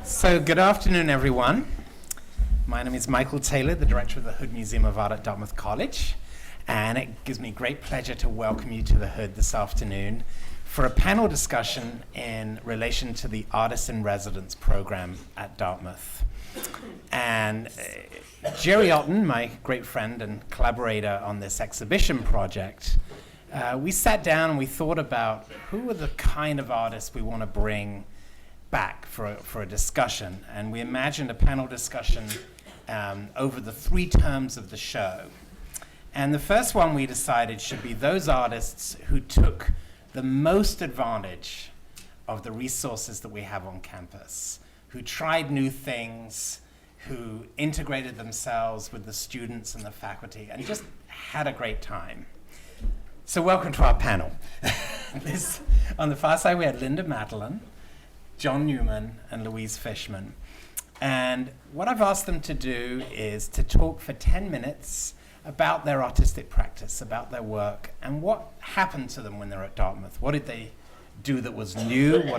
So good afternoon, everyone. My name is Michael Taylor, the director of the Hood Museum of Art at Dartmouth College, and it gives me great pleasure to welcome you to the Hood this afternoon for a panel discussion in relation to the Artist in Residence program at Dartmouth. And Jerry Alton, my great friend and collaborator on this exhibition project, we sat down and we thought about who are the kind of artists we want to bring back for a discussion, and we imagined a panel discussion over the 3 terms of the show. And the first one we decided should be those artists who took the most advantage of the resources that we have on campus, who tried new things, who integrated themselves with the students and the faculty, and just had a great time. So welcome to our panel. On the far side we had Linda Matalon, John Newman, and Louise Fishman. And what I've asked them to do is to talk for 10 minutes about their artistic practice, about their work, and what happened to them when they were at Dartmouth. What did they do that was new? Who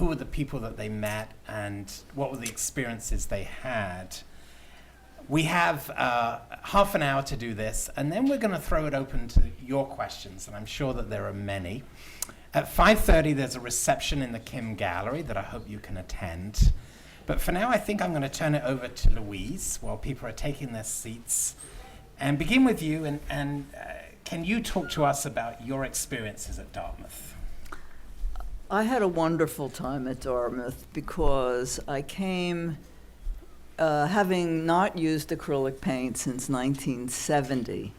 were the people that they met, and what were the experiences they had? We have half an hour to do this, and then we're going to throw it open to your questions, and I'm sure that there are many. At 5:30, there's a reception in the Kim Gallery that I hope you can attend. But for now, I think I'm going to turn it over to Louise while people are taking their seats. And begin with you, and can you talk to us about your experiences at Dartmouth? I had a wonderful time at Dartmouth because I came having not used acrylic paint since 1970,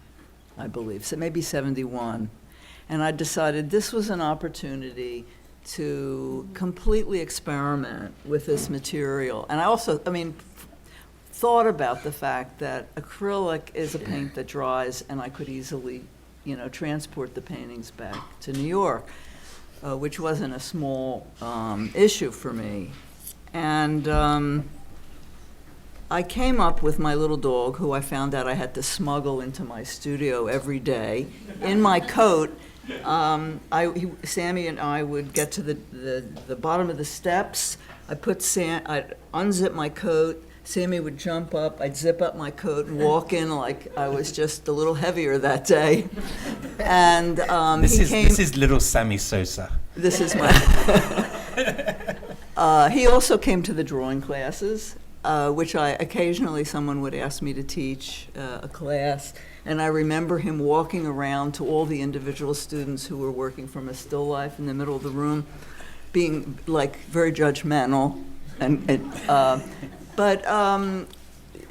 I believe, so maybe 71. And I decided this was an opportunity to completely experiment with this material. And I also, thought about the fact that acrylic is a paint that dries, and I could easily, transport the paintings back to New York, which wasn't a small issue for me. And I came up with my little dog, who I found out I had to smuggle into my studio every day, in my coat. Sammy and I would get to the bottom of the steps. I'd unzip my coat. Sammy would jump up. I'd zip up my coat and walk in like I was just a little heavier that day. And this is little Sammy Sosa. This is my. He also came to the drawing classes, which occasionally someone would ask me to teach a class. And I remember him walking around to all the individual students who were working from a still life in the middle of the room, being very judgmental. But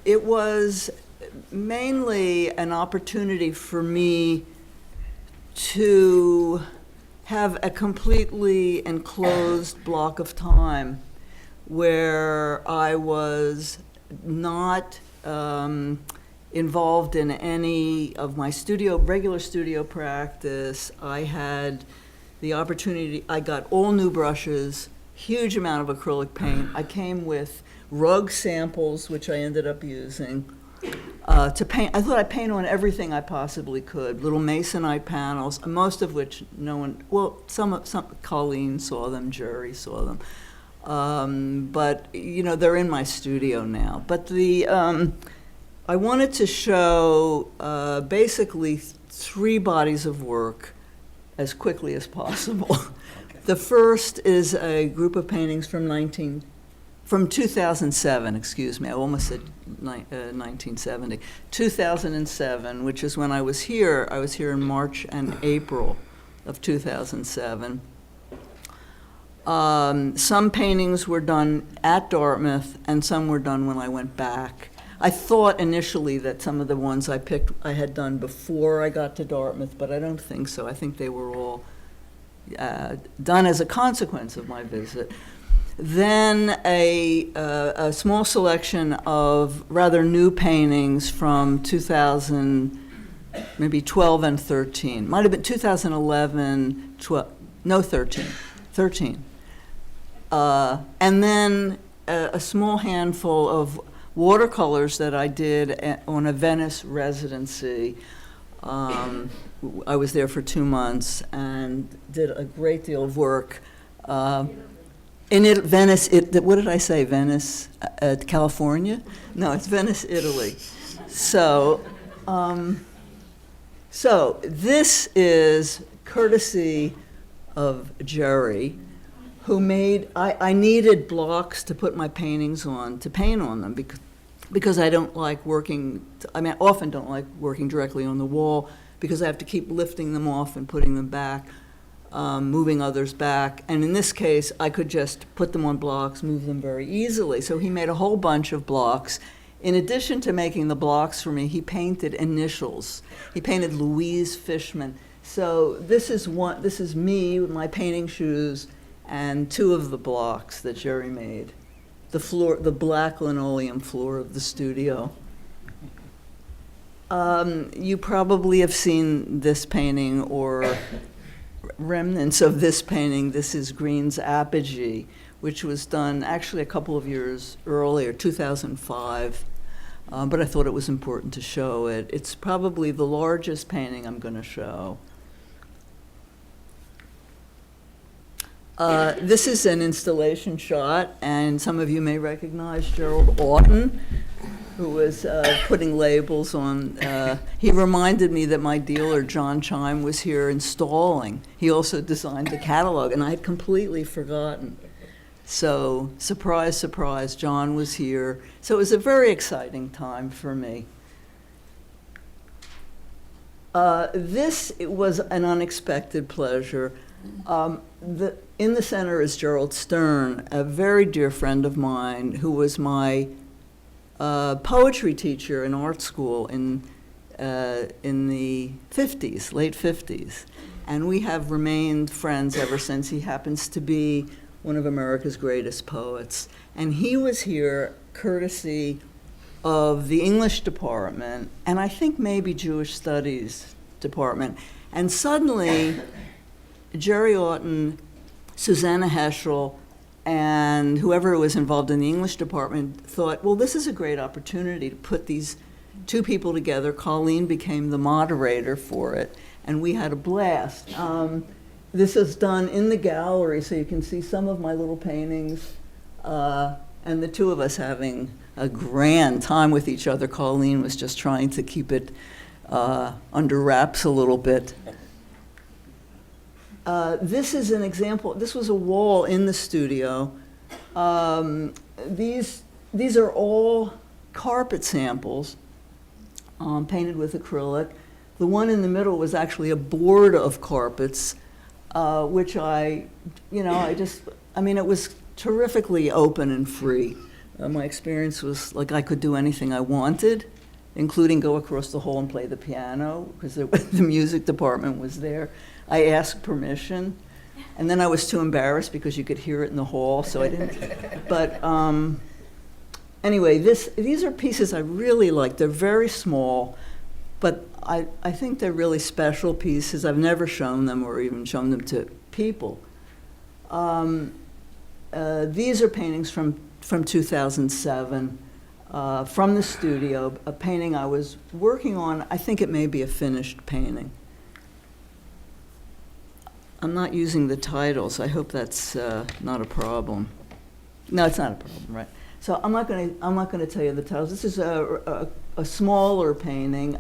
it was mainly an opportunity for me to have a completely enclosed block of time where I was not involved in any of my regular studio practice. I had the opportunity, I got all new brushes, huge amount of acrylic paint. I came with rug samples, which I ended up using to paint. I thought I'd paint on everything I possibly could, little masonite panels, most of which some Colleen saw them, Jerry saw them. But they're in my studio now. But I wanted to show basically 3 bodies of work as quickly as possible. Okay. The first is a group of paintings from 2007, excuse me, I almost said 1970. 2007, which is when I was here. I was here in March and April of 2007. Some paintings were done at Dartmouth, and some were done when I went back. I thought initially that some of the ones I picked I had done before I got to Dartmouth, but I don't think so. I think they were all done as a consequence of my visit. Then a small selection of rather new paintings from 2000, maybe 12 and 13. Might have been 2011, 12, no, 13. And then a small handful of watercolors that I did on a Venice residency. I was there for 2 months and did a great deal of work. Venice, what did I say, Venice, California? No, it's Venice, Italy. So this is courtesy of Jerry, who made, I needed blocks to put my paintings on, to paint on them, because I don't like working, I often don't like working directly on the wall, because I have to keep lifting them off and putting them back, moving others back. And in this case, I could just put them on blocks, move them very easily. So he made a whole bunch of blocks. In addition to making the blocks for me, he painted initials. He painted Louise Fishman. So this is me with my painting shoes and two of the blocks that Jerry made. The floor, the black linoleum floor of the studio. You probably have seen this painting or remnants of this painting. This is Green's Apogee, which was done actually a couple of years earlier, 2005. But I thought it was important to show it. It's probably the largest painting I'm going to show. This is an installation shot, and some of you may recognize Gerald Oughton, who was putting labels on. He reminded me that my dealer, John Chime, was here installing. He also designed the catalog, and I had completely forgotten. So, surprise, surprise, John was here. So it was a very exciting time for me. It was an unexpected pleasure. In the center is Gerald Stern, a very dear friend of mine who was my poetry teacher in art school in the 50s, late 50s. And we have remained friends ever since. He happens to be one of America's greatest poets. And he was here courtesy of the English department, and I think maybe Jewish Studies department. And suddenly, Jerry Oughton, Susanna Heschel, and whoever was involved in the English department thought, well, this is a great opportunity to put these two people together. Colleen became the moderator for it, and we had a blast. This is done in the gallery, so you can see some of my little paintings, and the two of us having a grand time with each other. Colleen was just trying to keep it under wraps a little bit. This is an example. This was a wall in the studio. These are all carpet samples painted with acrylic. The one in the middle was actually a board of carpets, which it was terrifically open and free. My experience was like I could do anything I wanted, including go across the hall and play the piano, because the music department was there. I asked permission, and then I was too embarrassed because you could hear it in the hall, so I didn't. But anyway, these are pieces I really like. They're very small, but I think they're really special pieces. I've never shown them or even shown them to people. These are paintings from 2007, from the studio, a painting I was working on. I think it may be a finished painting. I'm not using the titles. I hope that's not a problem. No, it's not a problem, right? So I'm not going to tell you the titles. This is a smaller painting.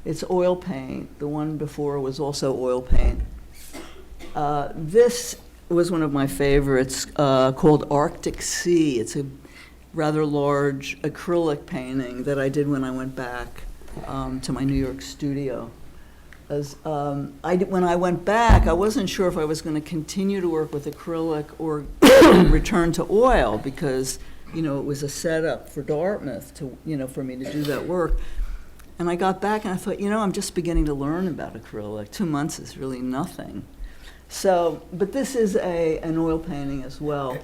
It's oil paint. The one before was also oil paint. This was one of my favorites, called Arctic Sea. It's a rather large acrylic painting that I did when I went back to my New York studio. When I went back, I wasn't sure if I was going to continue to work with acrylic or return to oil, because it was a setup for Dartmouth for me to do that work. And I got back and I thought, I'm just beginning to learn about acrylic. 2 months is really nothing. So, but this is an oil painting as well.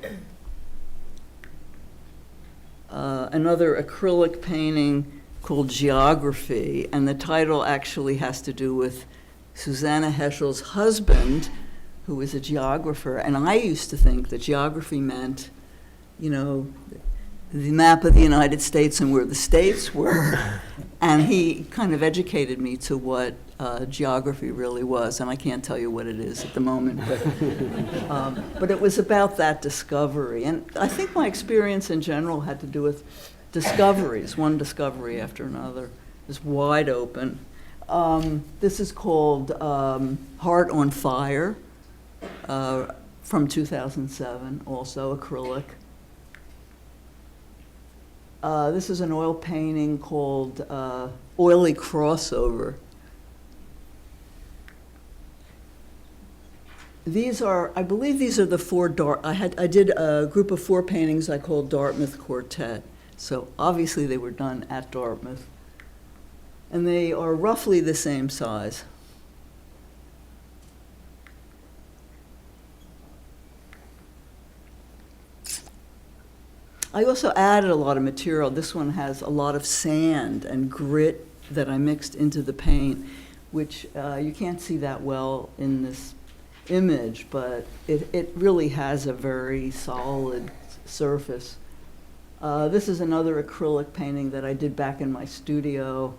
Another acrylic painting called Geography, and the title actually has to do with Susanna Heschel's husband, who was a geographer. And I used to think that geography meant, the map of the United States and where the states were. And he kind of educated me to what geography really was, and I can't tell you what it is at the moment, but it was about that discovery. And I think my experience in general had to do with discoveries, one discovery after another. It's wide open. This is called Heart on Fire, from 2007, also acrylic. This is an oil painting called Oily Crossover. These are, I believe these are the four I did a group of 4 paintings I called Dartmouth Quartet. So obviously they were done at Dartmouth. And they are roughly the same size. I also added a lot of material. This one has a lot of sand and grit that I mixed into the paint, which you can't see that well in this image, but it really has a very solid surface. This is another acrylic painting that I did back in my studio.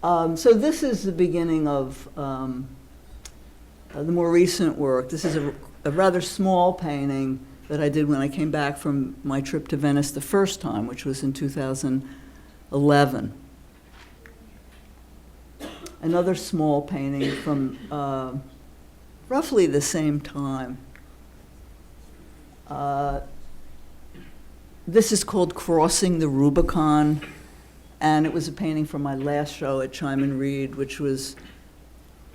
So this is the beginning of the more recent work. This is a rather small painting that I did when I came back from my trip to Venice the first time, which was in 2011. Another small painting from roughly the same time. This is called Crossing the Rubicon, and it was a painting from my last show at Chime & Reed, which was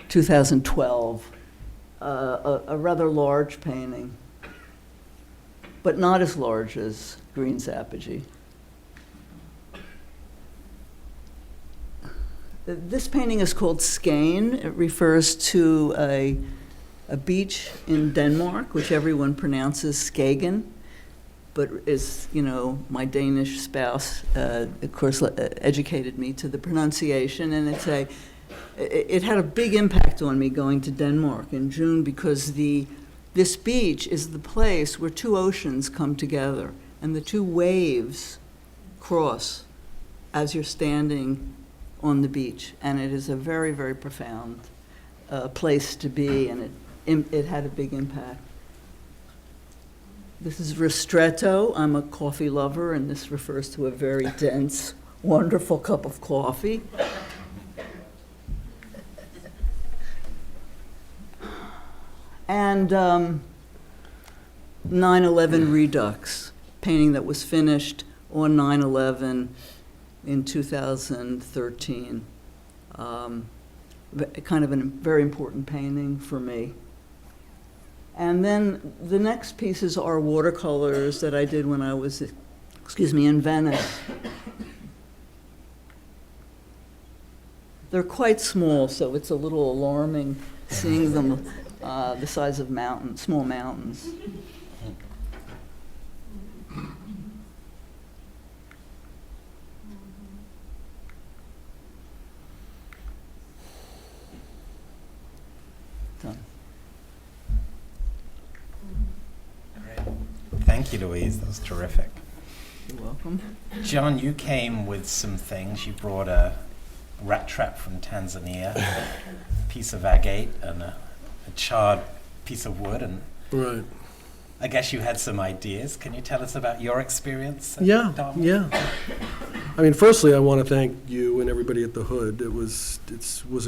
2012. A rather large painting, but not as large as Green's Apogee. This painting is called Skane. It refers to a beach in Denmark, which everyone pronounces Skagen, but is, you know, my Danish spouse, of course, educated me to the pronunciation, and it had a big impact on me going to Denmark in June, because this beach is the place where 2 oceans come together, and the 2 waves cross as you're standing on the beach, and it is a very, very profound place to be, and it had a big impact. This is ristretto. I'm a coffee lover, and this refers to a very dense, wonderful cup of coffee. And 9/11 Redux, painting that was finished on 9/11 in 2013. Kind of a very important painting for me. And then the next pieces are watercolors that I did when I was, in Venice. They're quite small, so it's a little alarming seeing them the size of small mountains. Done. Great. Thank you, Louise. That was terrific. You're welcome. John, you came with some things. You brought a rat trap from Tanzania, a piece of agate, and a charred piece of wood, and right. I guess you had some ideas. Can you tell us about your experience at Yeah, Dartmouth? yeah. I mean, firstly, I want to thank you and everybody at the Hood. It was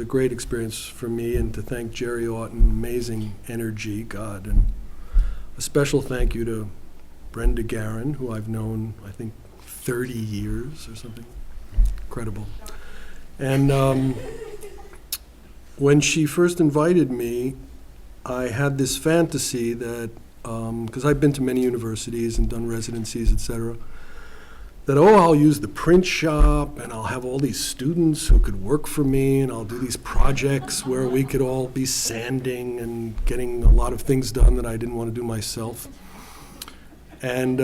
a great experience for me, and to thank Jerry Orton, amazing energy, God, and a special thank you to Brenda Guerin, who I've known, I think, 30 years or something. Incredible. And when she first invited me, I had this fantasy that, because I've been to many universities and done residencies, et cetera, that, I'll use the print shop, and I'll have all these students who could work for me, and I'll do these projects where we could all be sanding and getting a lot of things done that I didn't want to do myself. And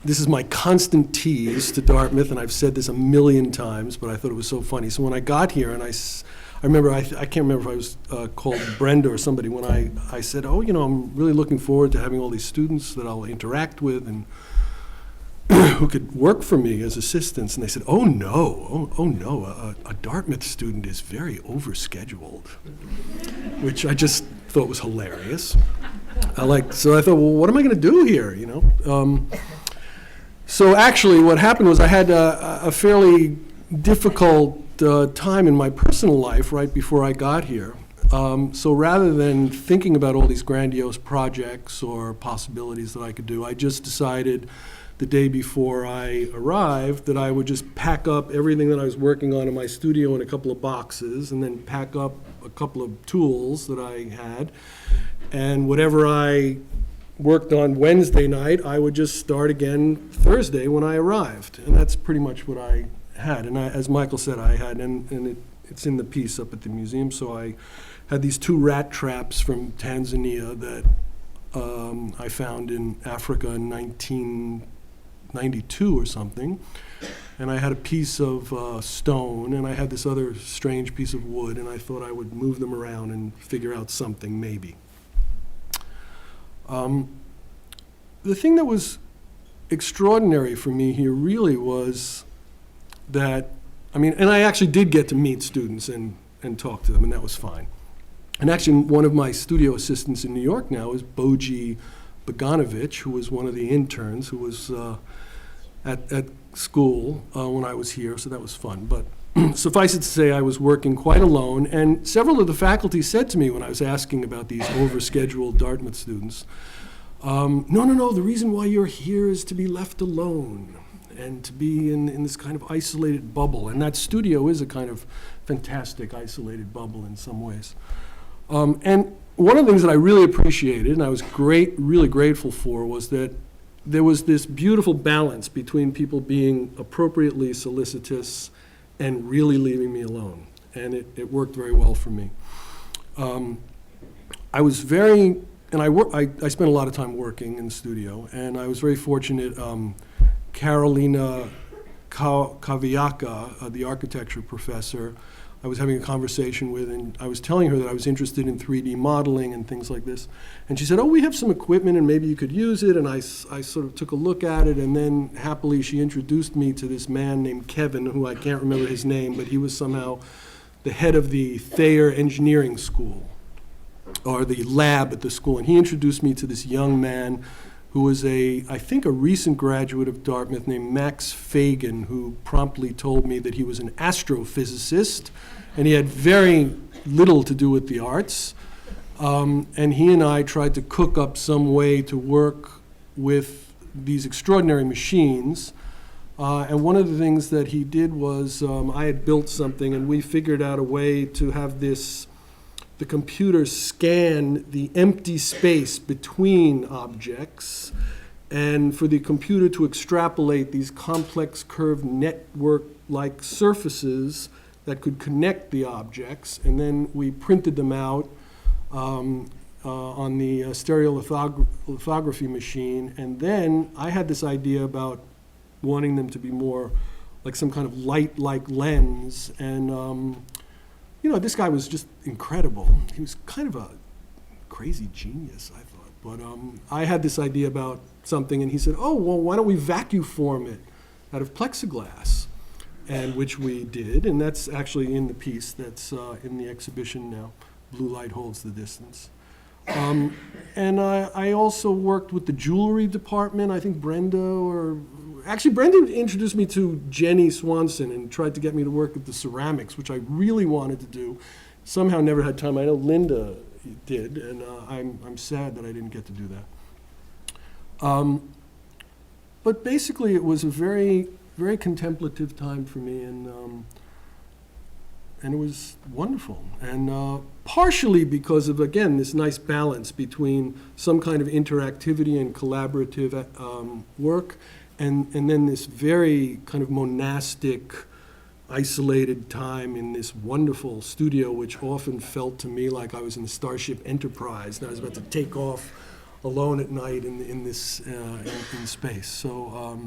this is my constant tease to Dartmouth, and I've said this a million times, but I thought it was so funny. So when I got here, and I remember, I can't remember if I was called Brenda or somebody, when I said, I'm really looking forward to having all these students that I'll interact with, and who could work for me as assistants, and they said, "Oh no, oh no, a Dartmouth student is very overscheduled," which I just thought was hilarious. So I thought, well, what am I going to do here? So actually, what happened was I had a fairly difficult time in my personal life right before I got here. So rather than thinking about all these grandiose projects or possibilities that I could do, I just decided the day before I arrived that I would just pack up everything that I was working on in my studio in a couple of boxes, and then pack up a couple of tools that I had, and whatever I worked on Wednesday night, I would just start again Thursday when I arrived. And that's pretty much what I had. And as Michael said, I had, and it's in the piece up at the museum, so I had these 2 rat traps from Tanzania that I found in Africa in 1992 or something. And I had a piece of stone, and I had this other strange piece of wood, and I thought I would move them around and figure out something, maybe. The thing that was extraordinary for me here really was that, and I actually did get to meet students and talk to them, and that was fine. And actually, one of my studio assistants in New York now is Boji Bogdanovich, who was one of the interns who was at school when I was here, so that was fun. But suffice it to say, I was working quite alone, and several of the faculty said to me when I was asking about these overscheduled Dartmouth students, no, the reason why you're here is to be left alone and to be in this kind of isolated bubble. And that studio is a kind of fantastic isolated bubble in some ways. And one of the things that I really appreciated, and I was really grateful for, was that there was this beautiful balance between people being appropriately solicitous and really leaving me alone. And it worked very well for me. I was I spent a lot of time working in the studio, and I was very fortunate. Carolina Kaviaka, the architecture professor, I was having a conversation with, and I was telling her that I was interested in 3D modeling and things like this. And she said, "Oh, we have some equipment and maybe you could use it." And I sort of took a look at it, and then happily she introduced me to this man named Kevin, who I can't remember his name, but he was somehow the head of the Thayer Engineering School, or the lab at the school. And he introduced me to this young man who was I think a recent graduate of Dartmouth named Max Fagan, who promptly told me that he was an astrophysicist, and he had very little to do with the arts. And he and I tried to cook up some way to work with these extraordinary machines. And one of the things that he did was, I had built something, and we figured out a way to have the computer scan the empty space between objects, and for the computer to extrapolate these complex curved network-like surfaces that could connect the objects. And then we printed them out on the stereolithography machine. And then I had this idea about wanting them to be more like some kind of light-like lens. And this guy was just incredible. He was kind of a crazy genius, I thought. But I had this idea about something, and he said, "Oh, well, why don't we vacuum form it out of plexiglass?" And which we did, and that's actually in the piece that's in the exhibition now. Blue Light Holds the Distance. And I also worked with the jewelry department. I think Brenda introduced me to Jenny Swanson and tried to get me to work with the ceramics, which I really wanted to do. Somehow never had time. I know Linda did, and I'm sad that I didn't get to do that. But basically, it was a very, very contemplative time for me, and it was wonderful. And partially because of, again, this nice balance between some kind of interactivity and collaborative work, and then this very kind of monastic, isolated time in this wonderful studio, which often felt to me like I was in the Starship Enterprise, and I was about to take off alone at night in this in space. So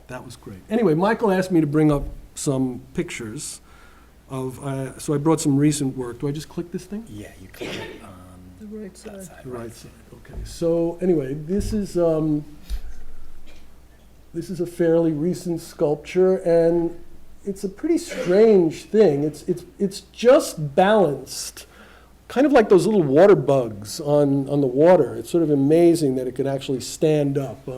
that was great. Anyway, Michael asked me to bring up some pictures of, so I brought some recent work. Do I just click this thing? Yeah, you click it on The right side. that side. The right side, okay. So anyway, this is This is a fairly recent sculpture, and it's a pretty strange thing. It's just balanced, kind of like those little water bugs on the water. It's sort of amazing that it can actually stand up.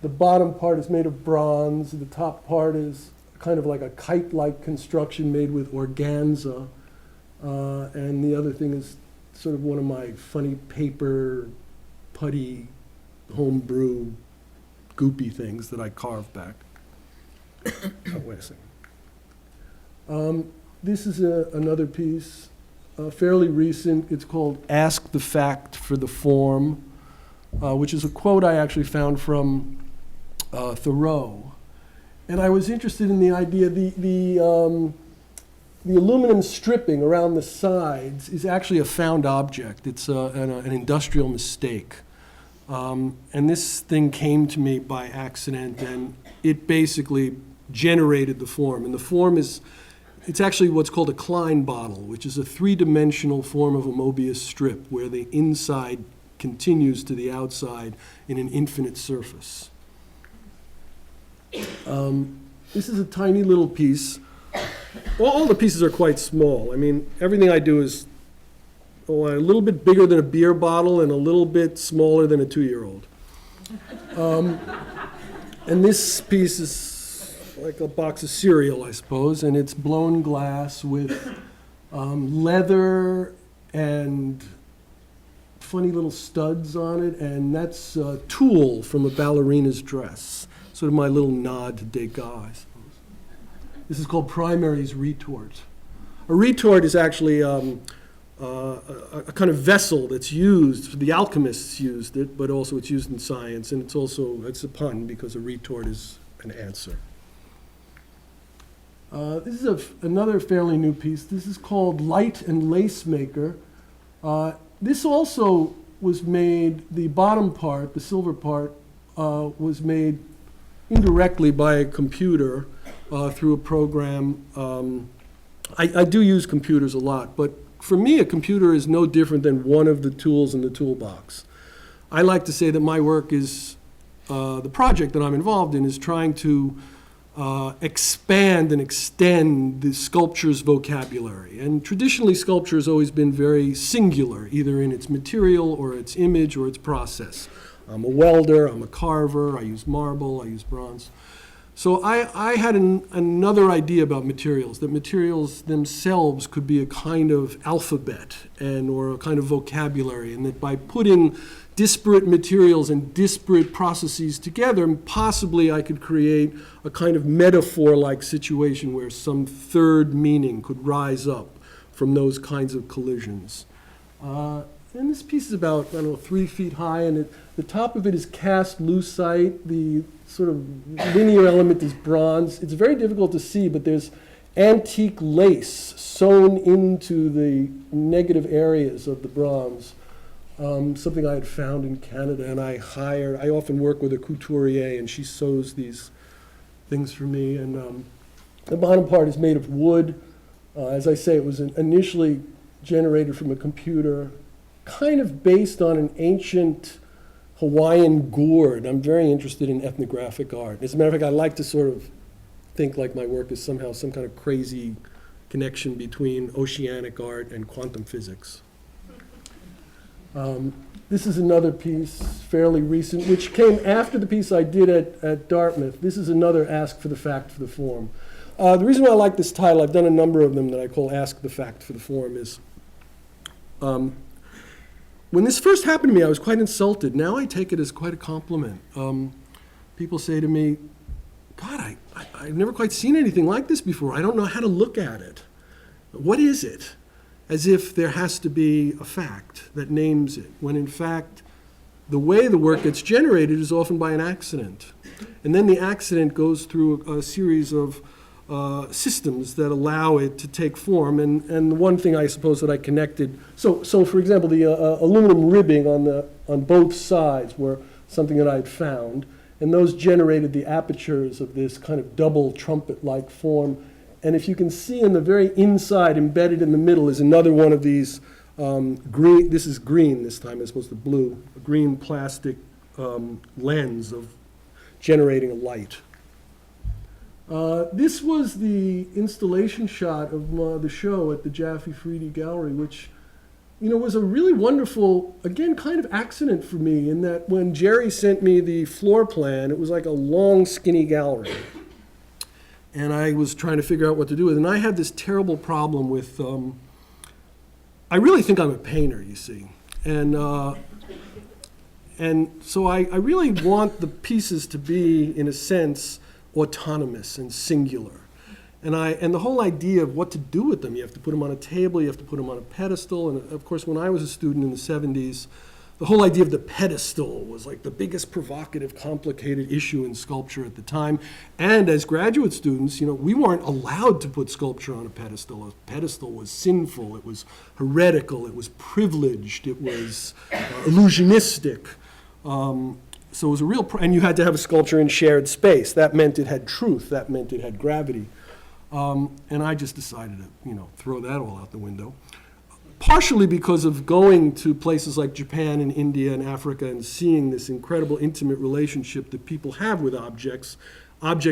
The bottom part is made of bronze. The top part is kind of like a kite-like construction made with organza. And the other thing is sort of one of my funny paper, putty, homebrew, goopy things that I carved back. Oh, wait a second. This is another piece, fairly recent. It's called Ask the Fact for the Form, which is a quote I actually found from Thoreau. And I was interested in the idea, the aluminum stripping around the sides is actually a found object. It's an industrial mistake. And this thing came to me by accident, and it basically generated the form. And the form it's actually what's called a Klein bottle, which is a three-dimensional form of a Mobius strip where the inside continues to the outside in an infinite surface. This is a tiny little piece. All the pieces are quite small. I mean, everything I do is a little bit bigger than a beer bottle and a little bit smaller than a 2-year-old. And this piece is like a box of cereal, I suppose, and it's blown glass with leather and funny little studs on it, and that's tulle from a ballerina's dress. Sort of my little nod to Degas, I suppose. This is called Primary's retort. A retort is actually a kind of vessel that's used, the alchemists used it, but also it's used in science, and it's a pun because a retort is an answer. This is another fairly new piece. This is called Light and Lace Maker. This also was made, the bottom part, the silver part, was made indirectly by a computer through a program. I do use computers a lot, but for me, a computer is no different than one of the tools in the toolbox. I like to say that my work is, the project that I'm involved in is trying to expand and extend the sculpture's vocabulary. And traditionally, sculpture has always been very singular, either in its material or its image or its process. I'm a welder, I'm a carver, I use marble, I use bronze. So I had another idea about materials, that materials themselves could be a kind of alphabet or a kind of vocabulary, and that by putting disparate materials and disparate processes together, possibly I could create a kind of metaphor-like situation where some third meaning could rise up from those kinds of collisions. And this piece is about, 3 feet high, and the top of it is cast lucite. The sort of linear element is bronze. It's very difficult to see, but there's antique lace sewn into the negative areas of the bronze. Something I had found in Canada, and I often work with a couturier, and she sews these things for me. And the bottom part is made of wood. As I say, it was initially generated from a computer, kind of based on an ancient Hawaiian gourd. I'm very interested in ethnographic art. As a matter of fact, I like to sort of think like my work is somehow some kind of crazy connection between oceanic art and quantum physics. This is another piece, fairly recent, which came after the piece I did at Dartmouth. This is another Ask for the Fact for the Form. The reason why I like this title, I've done a number of them that I call Ask the Fact for the Form, is when this first happened to me, I was quite insulted. Now I take it as quite a compliment. People say to me, God, I've never quite seen anything like this before. I don't know how to look at it. What is it? As if there has to be a fact that names it, when in fact, the way the work gets generated is often by an accident. And then the accident goes through a series of systems that allow it to take form. And the one thing I suppose that I connected, so for example, the aluminum ribbing on both sides were something that I had found, and those generated the apertures of this kind of double trumpet-like form. And if you can see in the very inside, embedded in the middle, is another one of these green, this is green this time as opposed to blue, a green plastic lens of generating a light. This was the installation shot of the show at the Jaffe Friedi Gallery, which, was a really wonderful, again, kind of accident for me, in that when Jerry sent me the floor plan, it was like a long, skinny gallery. And I was trying to figure out what to do with it. And I had this terrible problem with, I really think I'm a painter, you see. And so I really want the pieces to be, in a sense, autonomous and singular. And the whole idea of what to do with them, you have to put them on a table, you have to put them on a pedestal. And of course, when I was a student in the 70s, the whole idea of the pedestal was like the biggest provocative, complicated issue in sculpture at the time. And as graduate students, we weren't allowed to put sculpture on a pedestal. A pedestal was sinful, it was heretical, it was privileged, it was illusionistic. So it was a real, and you had to have a sculpture in shared space. That meant it had truth, that meant it had gravity. And I just decided to, throw that all out the window. Partially because of going to places like Japan and India and Africa and seeing this incredible intimate relationship that people have with objects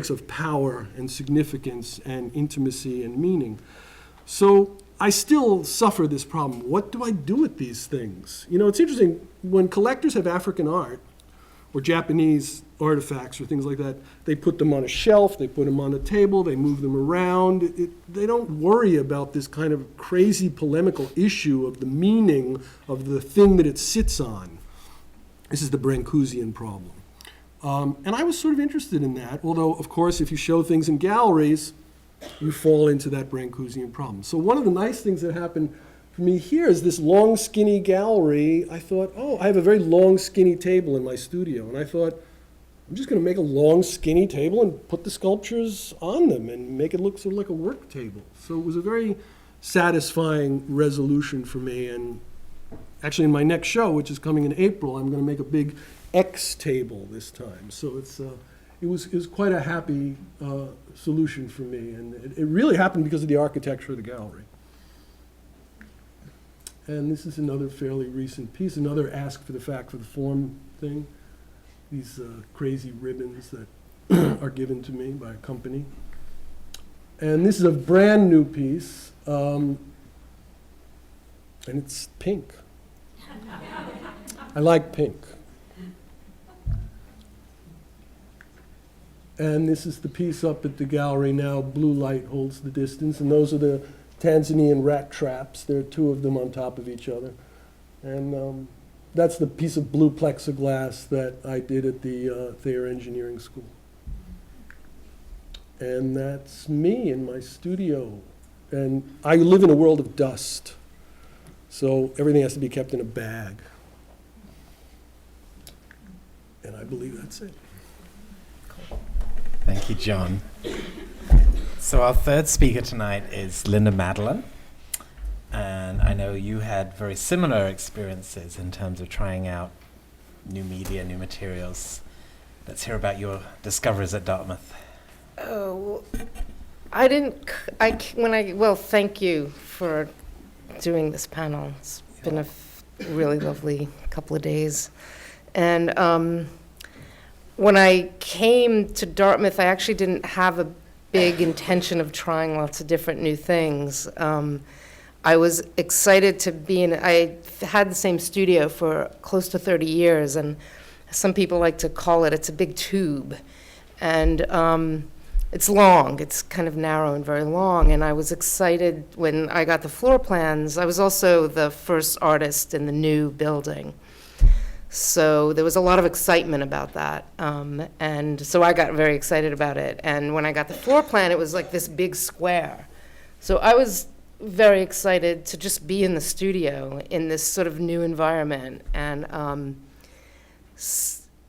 of power and significance and intimacy and meaning. So I still suffer this problem. What do I do with these things? It's interesting, when collectors have African art, or Japanese artifacts or things like that, they put them on a shelf, they put them on a table, they move them around. They don't worry about this kind of crazy polemical issue of the meaning of the thing that it sits on. This is the Brancusian problem. And I was sort of interested in that, although, of course, if you show things in galleries, you fall into that Brancusian problem. So one of the nice things that happened for me here is this long, skinny gallery. I thought, I have a very long, skinny table in my studio. And I thought, I'm just going to make a long, skinny table and put the sculptures on them and make it look sort of like a work table. So it was a very satisfying resolution for me. And actually in my next show, which is coming in April, I'm going to make a big X table this time. So it was quite a happy solution for me. And it really happened because of the architecture of the gallery. And this is another fairly recent piece, another ask for the fact for the form thing. These crazy ribbons that are given to me by a company. And this is a brand new piece, and it's pink. I like pink. And this is the piece up at the gallery now. Blue light holds the distance, and those are the Tanzanian rat traps. There are two of them on top of each other. And that's the piece of blue plexiglass that I did at the Thayer Engineering School. And that's me in my studio. And I live in a world of dust, so everything has to be kept in a bag. And I believe that's it. Thank you, John. So our third speaker tonight is Linda Matalon. And I know you had very similar experiences in terms of trying out new media, new materials. Let's hear about your discoveries at Dartmouth. Oh, I didn't, well, thank you for doing this panel. It's been a really lovely couple of days. And when I came to Dartmouth, I actually didn't have a big intention of trying lots of different new things. I was excited to be in, I had the same studio for close to 30 years, and some people like to call it, it's a big tube. And it's long, it's kind of narrow and very long, and I was excited when I got the floor plans. I was also the first artist in the new building. So there was a lot of excitement about that. And so I got very excited about it. And when I got the floor plan, it was like this big square. So I was very excited to just be in the studio in this sort of new environment. And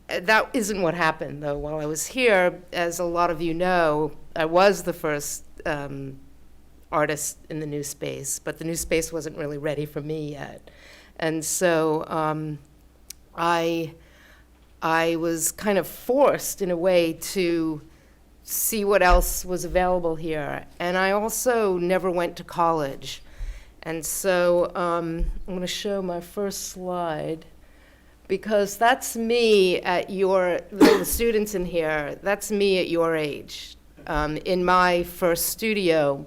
that isn't what happened, though. While I was here, as a lot of you know, I was the first artist in the new space, but the new space wasn't really ready for me yet. And so I was kind of forced, in a way, to see what else was available here. And I also never went to college. And so I'm going to show my first slide. because that's me at the students in here, that's me at your age. In my first studio,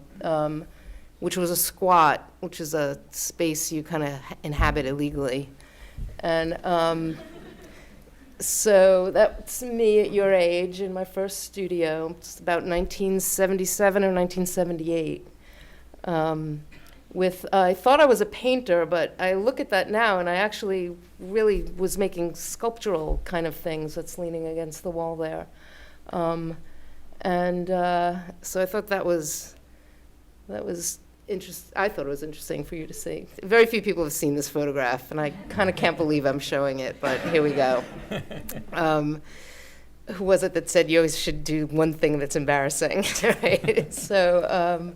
which was a squat, which is a space you kind of inhabit illegally. And so that's me at your age in my first studio. It's about 1977 or 1978. I thought I was a painter, but I look at that now, and I actually really was making sculptural kind of things that's leaning against the wall there. So I thought that was interesting. I thought it was interesting for you to see. Very few people have seen this photograph, and I kind of can't believe I'm showing it, but here we go. Who was it that said you always should do one thing that's embarrassing, right? So,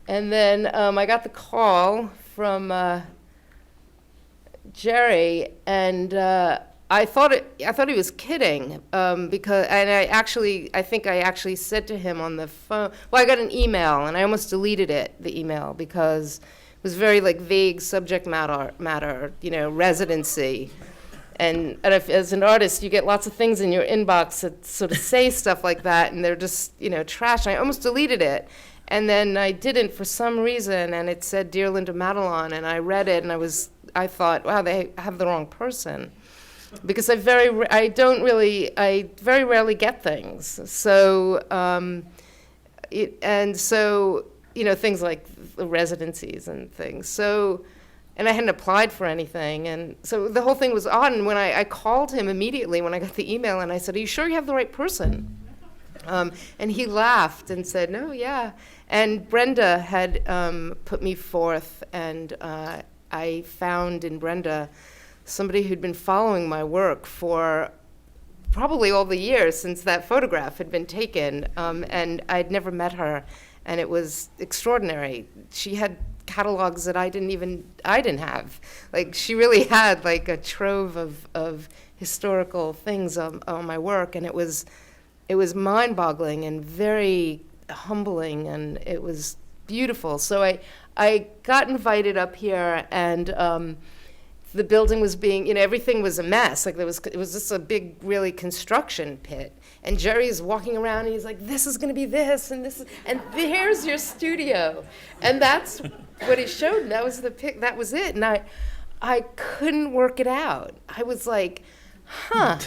and then I got the call from Jerry, and I thought he was kidding, because, and I think I actually said to him on the phone, well, I got an email, and I almost deleted the email, because it was very like vague subject matter, residency. And if, as an artist, you get lots of things in your inbox that sort of say stuff like that, and they're just, trash. And I almost deleted it. And then I didn't for some reason, and it said, Dear Linda Matalon, and I read it, and I thought, wow, they have the wrong person. Because I very rarely get things. So, things like the residencies and things. So, and I hadn't applied for anything. And so the whole thing was odd. And when I called him immediately when I got the email, and I said, are you sure you have the right person? And he laughed and said, no, yeah. And Brenda had put me forth, and I found in Brenda somebody who'd been following my work for probably all the years since that photograph had been taken, and I'd never met her, and it was extraordinary. She had catalogs that I didn't have. Like, she really had like a trove of historical things on my work, and it was mind-boggling and very humbling, and it was beautiful. So I got invited up here, and the building was being, everything was a mess. Like, it was just a big, really construction pit. And Jerry's walking around, and he's like, this is going to be this, and this, and here's your studio. And that's what he showed. And that was that was it. And I couldn't work it out. I was like, huh.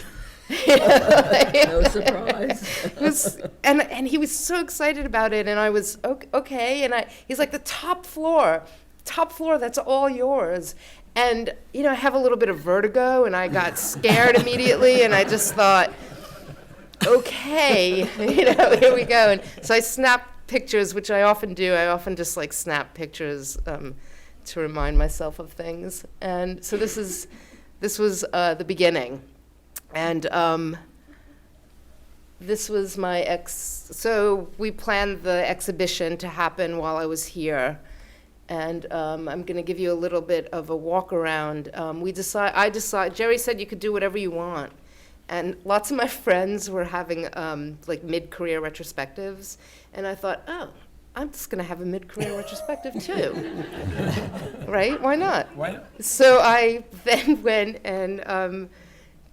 No surprise. And he was so excited about it, and I was, okay. And he's like, the top floor, that's all yours. And, I have a little bit of vertigo, and I got scared immediately, and I just thought, okay, here we go. And so I snapped pictures, which I often do. I often just snap pictures to remind myself of things. And so this was the beginning. And this was so we planned the exhibition to happen while I was here. And I'm going to give you a little bit of a walk around. Jerry said you could do whatever you want. And lots of my friends were having mid-career retrospectives. And I thought, oh, I'm just going to have a mid-career retrospective too. Right? Why not? Why not? So I then went and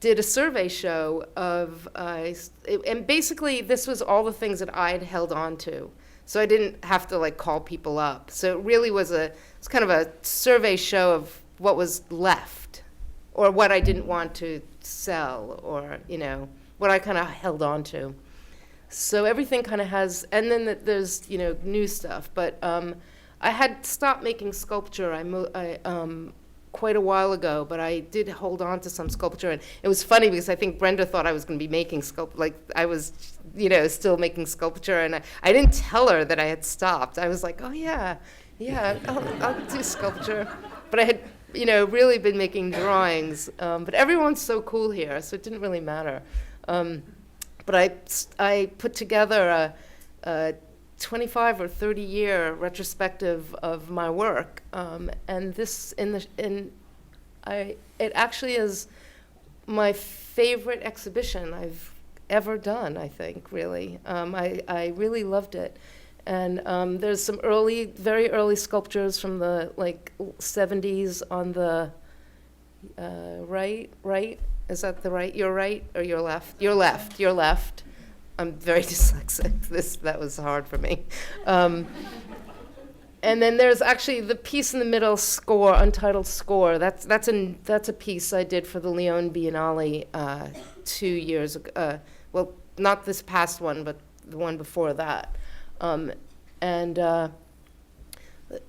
did a survey show of, and basically this was all the things that I'd held on to. So I didn't have to call people up. So it really was it's kind of a survey show of what was left, or what I didn't want to sell, or what I kind of held on to. So everything kind of has, and then there's new stuff. But I had stopped making sculpture. I quite a while ago, but I did hold on to some sculpture, and it was funny because I think Brenda thought I was going to be making I was, still making sculpture, and I didn't tell her that I had stopped. I was like, oh yeah, I'll do sculpture, but I had, really been making drawings. But everyone's so cool here, so it didn't really matter. But I put together a 25 or 30 year retrospective of my work, and this it actually is my favorite exhibition I've ever done. I think really, I really loved it, and there's some very early sculptures from the 70s on the Right? Is that the right? Your right or your left? Your left. Your left. I'm very dyslexic. That was hard for me. And then there's actually the piece in the middle, score, untitled score. That's a piece I did for the Lyon Biennale 2 years ago. Well, not this past one, but the one before that.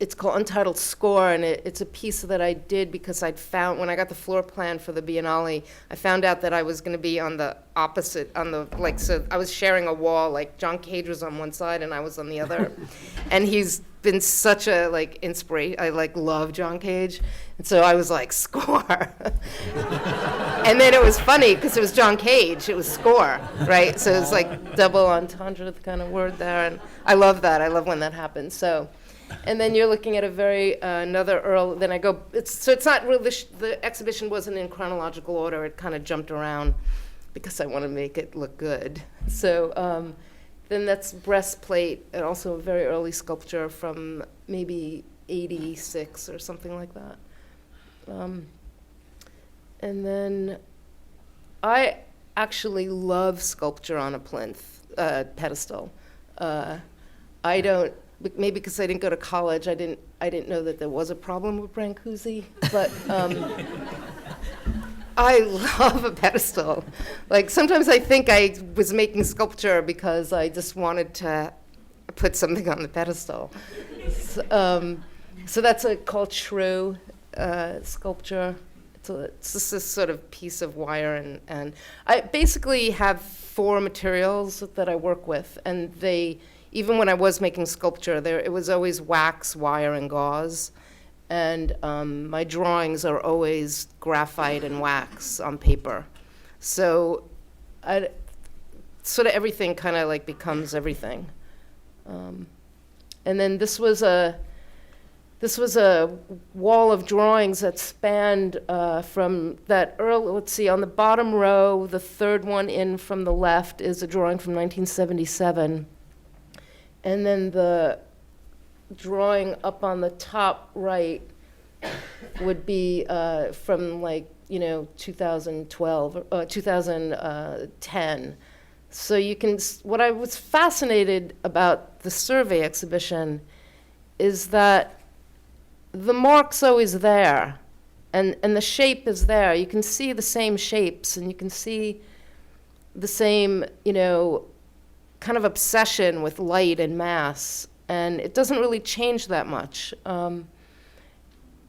It's called Untitled Score, and it's a piece that I did because I'd found, when I got the floor plan for the Biennale, I found out that I was going to be on the opposite, so I was sharing a wall, like John Cage was on one side and I was on the other. And he's been such a, inspiration. I, love John Cage. And so I was like, score. And then it was funny because it was John Cage, it was score, right? So it was like double entendre kind of word there, and I love that. I love when that happens. So. And then you're looking at a very another Earl. Then I go. It's not really the exhibition wasn't in chronological order. It kind of jumped around because I want to make it look good. So then that's breastplate, and also a very early sculpture from maybe '86 or something like that. And then I actually love sculpture on a plinth pedestal. I don't. Maybe because I didn't go to college, I didn't know that there was a problem with Brancusi, but I love a pedestal. Sometimes I think I was making sculpture because I just wanted to put something on the pedestal. So that's called shrew sculpture. It's just this sort of piece of wire, and I basically have 4 materials that I work with, and even when I was making sculpture, it was always wax, wire, and gauze. And my drawings are always graphite and wax on paper. So sort of everything kind of becomes everything. And then this was a wall of drawings that spanned from that early, let's see, on the bottom row, the third one in from the left is a drawing from 1977. And then the drawing up on the top right would be from 2012, 2010. So you can, what I was fascinated about the survey exhibition is that the mark's always there, and the shape is there. You can see the same shapes, and you can see the same, kind of obsession with light and mass, and it doesn't really change that much. And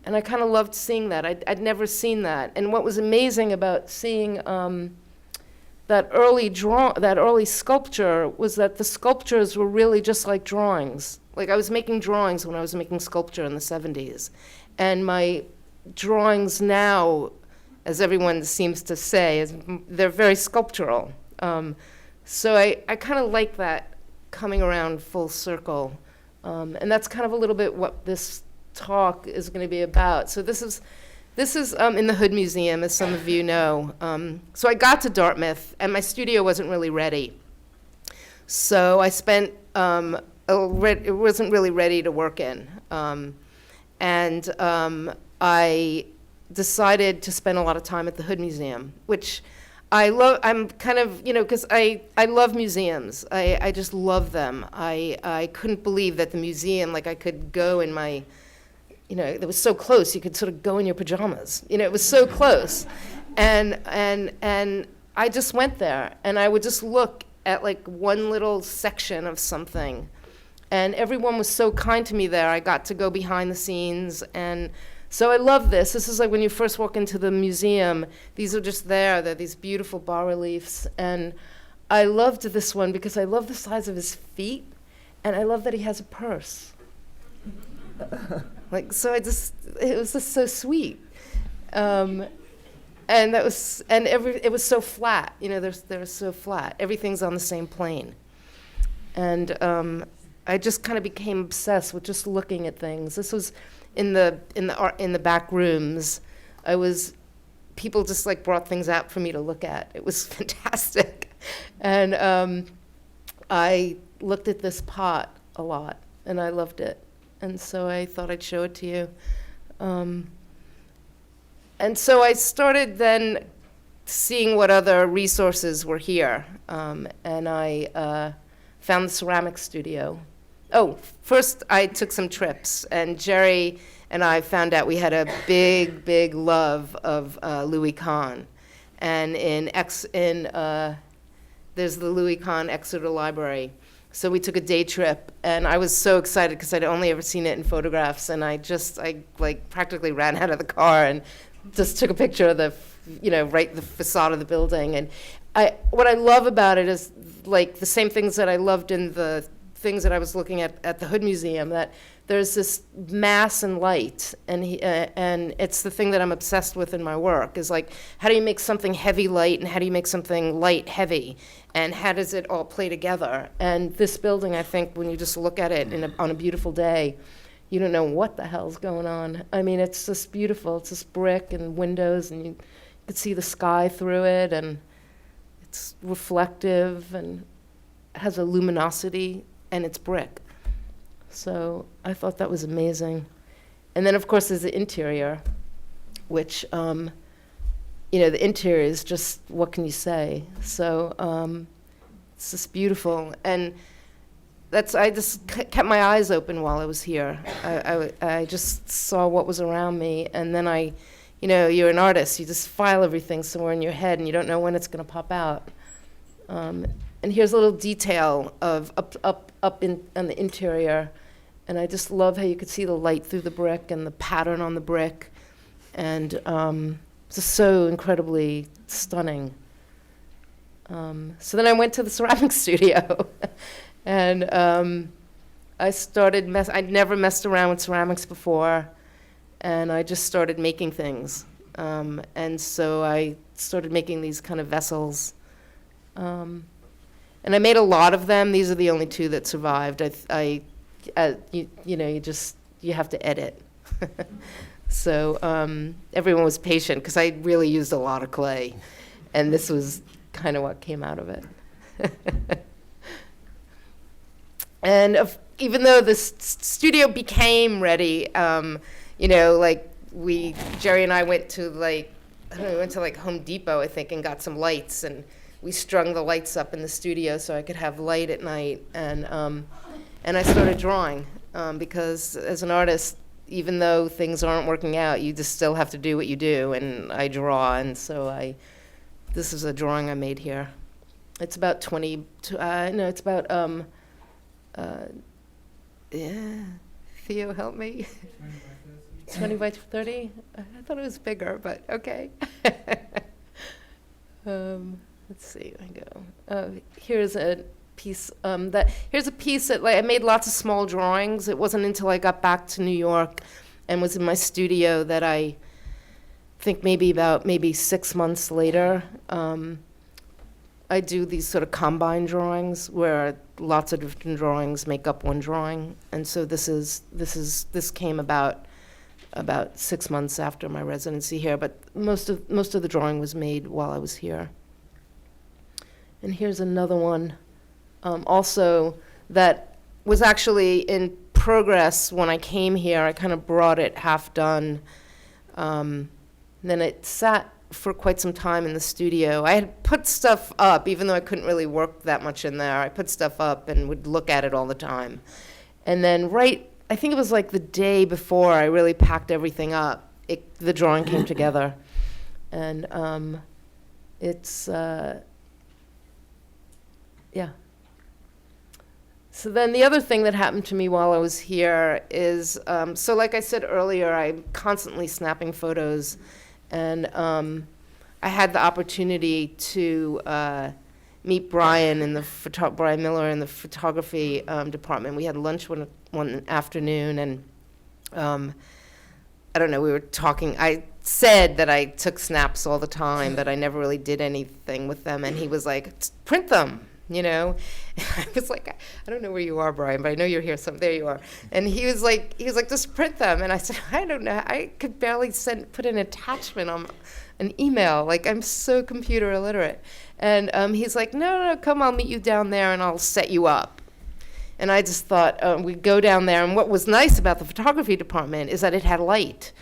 I kind of loved seeing that. I'd never seen that. And what was amazing about seeing that early sculpture was that the sculptures were really just like drawings. I was making drawings when I was making sculpture in the 70s. And my drawings now, as everyone seems to say, they're very sculptural. So I kind of like that coming around full circle. And that's kind of a little bit what this talk is going to be about. So this is in the Hood Museum, as some of you know. So I got to Dartmouth, and my studio wasn't really ready. So I spent, it wasn't really ready to work in. And I decided to spend a lot of time at the Hood Museum, which I love. I'm kind of, because I love museums. I just love them. I couldn't believe that the museum, I could go in my, it was so close. You could sort of go in your pajamas. It was so close. And I just went there, and I would just look at one little section of something. And everyone was so kind to me there. I got to go behind the scenes, and so I love this. This is when you first walk into the museum, these are just there. They're these beautiful bas-reliefs. And I loved this one because I love the size of his feet, and I love that he has a purse. So it was just so sweet. And it was so flat. They're so flat. Everything's on the same plane. And I just kind of became obsessed with just looking at things. This was in the back rooms. People just brought things out for me to look at. It was fantastic. And I looked at this pot a lot, and I loved it. And so I thought I'd show it to you. And so I started then seeing what other resources were here. And I found the ceramic studio. Oh, first I took some trips, and Jerry and I found out we had a big, big love of Louis Kahn. And there's the Louis Kahn Exeter Library. So we took a day trip, and I was so excited because I'd only ever seen it in photographs, and I like practically ran out of the car and just took a picture of the facade of the building. And what I love about it is like the same things that I loved in the things that I was looking at the Hood Museum, that there's this mass and light, and it's the thing that I'm obsessed with in my work, is like, how do you make something heavy light, and how do you make something light heavy, and how does it all play together? And this building, I think, when you just look at it on a beautiful day, you don't know what the hell's going on. I mean, it's just beautiful. It's just brick and windows, and you can see the sky through it, and it's reflective, and has a luminosity, and it's brick. So I thought that was amazing. And then, of course, there's the interior, which, the interior is just, what can you say? So it's just beautiful. And I just kept my eyes open while I was here. I just saw what was around me. And then you're an artist. You just file everything somewhere in your head, and you don't know when it's going to pop out. And here's a little detail of up on the interior. And I just love how you could see the light through the brick and the pattern on the brick. And it's just so incredibly stunning. So then I went to the ceramic studio. And I started, I'd never messed around with ceramics before. And I just started making things. And so I started making these kind of vessels. And I made a lot of them. These are the only two that survived. You have to edit. So everyone was patient because I really used a lot of clay, and this was kind of what came out of it. And even though the studio became ready, Jerry and I went to Home Depot, I think, and got some lights, and we strung the lights up in the studio so I could have light at night. And I started drawing because as an artist, even though things aren't working out, you just still have to do what you do. And I draw, and so this is a drawing I made here. It's about 20. It's about Theo, help me. 20 by 30. I thought it was bigger, but okay. Let's see. Here's a piece here's a piece that I made lots of small drawings. It wasn't until I got back to New York and was in my studio that I think maybe 6 months later, I do these sort of combine drawings where lots of different drawings make up one drawing. And so this came about 6 months after my residency here, but most of the drawing was made while I was here. And here's another one, also that was actually in progress when I came here. I kind of brought it half done. Then it sat for quite some time in the studio. I had put stuff up, even though I couldn't really work that much in there. I put stuff up and would look at it all the time. And then I think it was like the day before I really packed everything up, the drawing came together. And yeah. So then the other thing that happened to me while I was here is, so like I said earlier, I'm constantly snapping photos. And I had the opportunity to meet Brian Brian Miller in the photography department. We had lunch one afternoon, and I don't know, we were talking. I said that I took snaps all the time, but I never really did anything with them. And he was like, print them. I was like, I don't know where you are, Brian, but I know you're here. There you are. And he was like, just print them. And I said, I don't know. I could barely put an attachment on an email. Like, I'm so computer illiterate. And he's like, no, come, I'll meet you down there and I'll set you up. And I just thought, we'd go down there. And what was nice about the photography department is that it had light.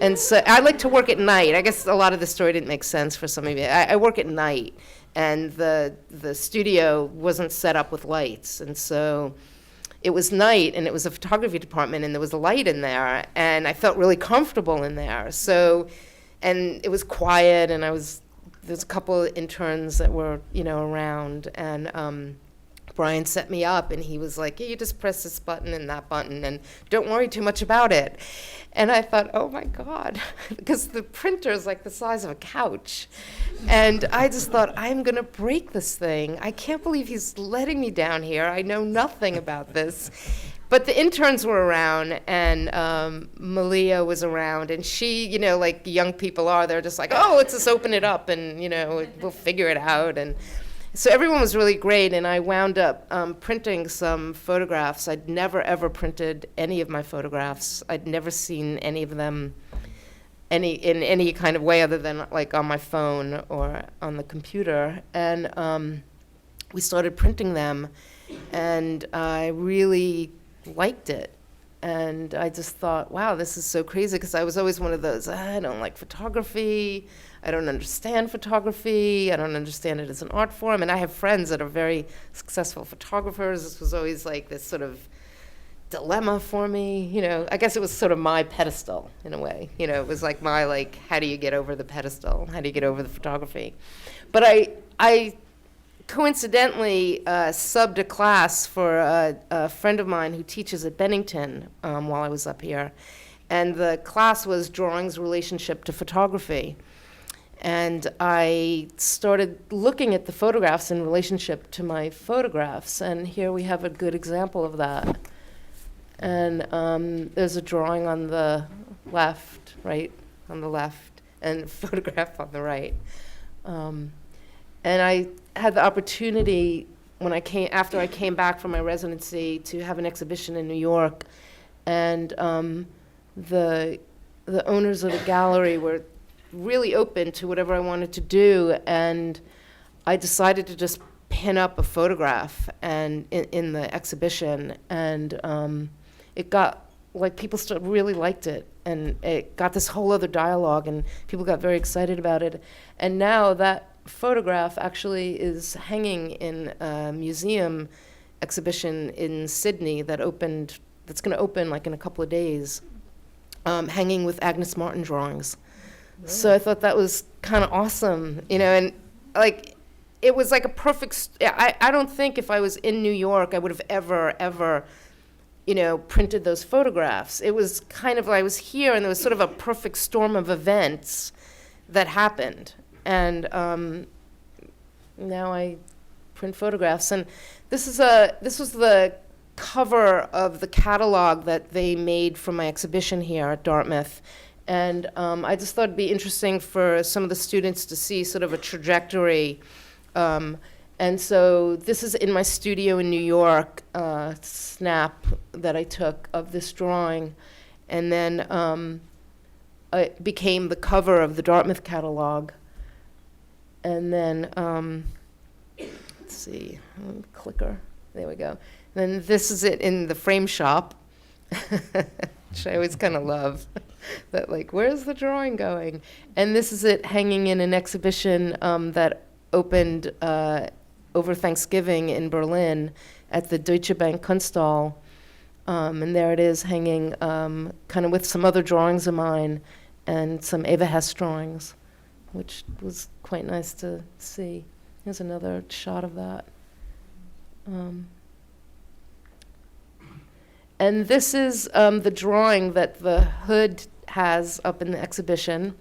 And so I like to work at night. I guess a lot of the story didn't make sense for some of you. I work at night, and the studio wasn't set up with lights. And so it was night, and it was a photography department, and there was a light in there, and I felt really comfortable in there. So, and it was quiet, and there's a couple of interns that were, around, and Brian set me up, and he was like, you just press this button and that button, and don't worry too much about it. And I thought, oh my God, because the printer is like the size of a couch. And I just thought, I'm going to break this thing. I can't believe he's letting me down here. I know nothing about this. But the interns were around, and Malia was around, and she, like young people are, they're just like, oh, let's just open it up, and, we'll figure it out. And so everyone was really great, and I wound up printing some photographs. I'd never, ever printed any of my photographs. I'd never seen any of them in any kind of way other than like on my phone or on the computer. And we started printing them, and I really liked it. And I just thought, wow, this is so crazy, because I was always one of those, I don't like photography, I don't understand photography, I don't understand it as an art form, and I have friends that are very successful photographers. This was always like this sort of dilemma for me, I guess it was sort of my pedestal in a way, it was like my, like, how do you get over the pedestal? How do you get over the photography? But I coincidentally subbed a class for a friend of mine who teaches at Bennington while I was up here. And the class was Drawing's Relationship to Photography. And I started looking at the photographs in relationship to my photographs. And here we have a good example of that. And there's a drawing on the left, right, on the left, and a photograph on the right. And I had the opportunity after I came back from my residency to have an exhibition in New York, and the owners of the gallery were really open to whatever I wanted to do, and I decided to just pin up a photograph and in the exhibition, and it got, like, people really liked it, and it got this whole other dialogue, and people got very excited about it. And now that photograph actually is hanging in a museum exhibition in Sydney that's going to open like in a couple of days, hanging with Agnes Martin drawings. Really? So I thought that was kind of awesome, and like it was like a perfect. I don't think if I was in New York I would have ever printed those photographs. It was kind of, I was here, and there was sort of a perfect storm of events that happened. And now I print photographs. And this was the cover of the catalog that they made for my exhibition here at Dartmouth. And I just thought it'd be interesting for some of the students to see sort of a trajectory. And so this is in my studio in New York, snap that I took of this drawing. And then it became the cover of the Dartmouth catalog. And then, let's see, clicker, there we go. And then this is it in the frame shop, which I always kind of love, that like, where's the drawing going? And this is it hanging in an exhibition that opened over Thanksgiving in Berlin at the Deutsche Bank Kunsthalle. And there it is hanging kind of with some other drawings of mine and some Eva Hess drawings, which was quite nice to see. Here's another shot of that. And this is the drawing that the Hood has up in the exhibition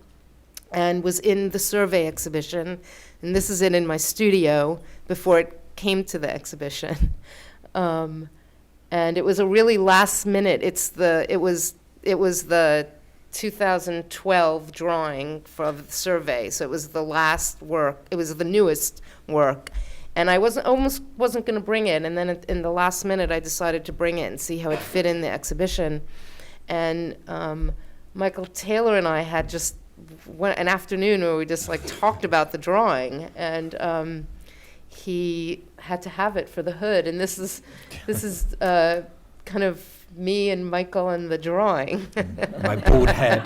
and was in the survey exhibition. And this is it in my studio before it came to the exhibition. And it was a really last minute. It was the 2012 drawing for the survey, so it was the last work. It was the newest work, and I almost wasn't going to bring it, and then in the last minute I decided to bring it and see how it fit in the exhibition. And Michael Taylor and I had just an afternoon where we just like talked about the drawing, and he had to have it for the Hood. And this is kind of me and Michael and the drawing. My bald head.